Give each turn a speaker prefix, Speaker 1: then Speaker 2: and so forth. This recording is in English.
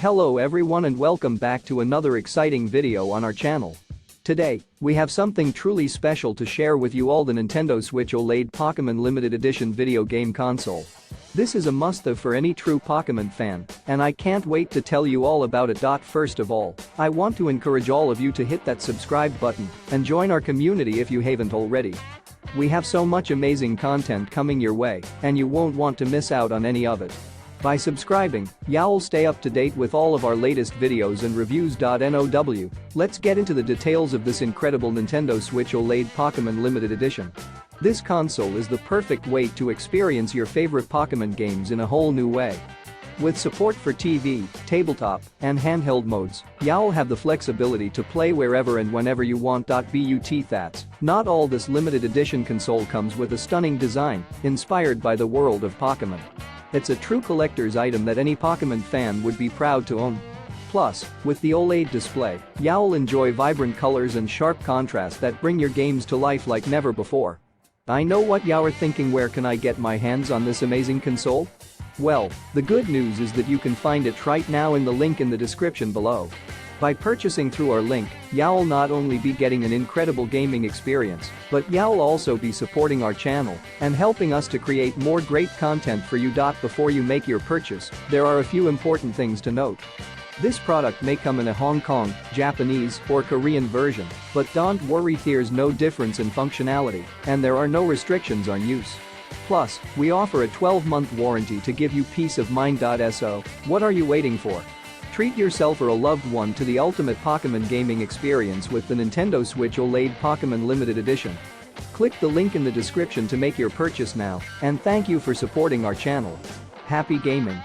Speaker 1: Hello everyone and welcome back to another exciting video on our channel. Today, we have something truly special to share with you all: the Nintendo Switch OLED Pokémon Limited Edition video game console. This is a must-have for any true Pokémon fan, and I can't wait to tell you all about it. First of all, I want to encourage all of you to hit that subscribe button and join our community if you haven't already. We have so much amazing content coming your way, and you won't want to miss out on any of it. By subscribing, you'll stay up to date with all of our latest videos and reviews. Now, let's get into the details of this incredible Nintendo Switch OLED Pokémon Limited Edition. This console is the perfect way to experience your favorite Pokémon games in a whole new way. With support for TV, tabletop, and handheld modes, you'll have the flexibility to play wherever and whenever you want. That's not all. This limited edition console comes with a stunning design inspired by the world of Pokémon. It's a true collector's item that any Pokémon fan would be proud to own. Plus, with the OLED display, you'll enjoy vibrant colors and sharp contrast that bring your games to life like never before. I know what you're thinking: where can I get my hands on this amazing console? Well, the good news is that you can find it right now in the link in the description below. By purchasing through our link, you'll not only be getting an incredible gaming experience, but you'll also be supporting our channel and helping us to create more great content for you. Before you make your purchase, there are a few important things to note. This product may come in a Hong Kong, Japanese, or Korean version, but don't worry, there's no difference in functionality, and there are no restrictions on use. Plus, we offer a 12-month warranty to give you peace of mind. So, what are you waiting for? Treat yourself or a loved one to the ultimate Pokémon gaming experience with the Nintendo Switch OLED Pokémon Limited Edition. Click the link in the description to make your purchase now, and thank you for supporting our channel. Happy gaming!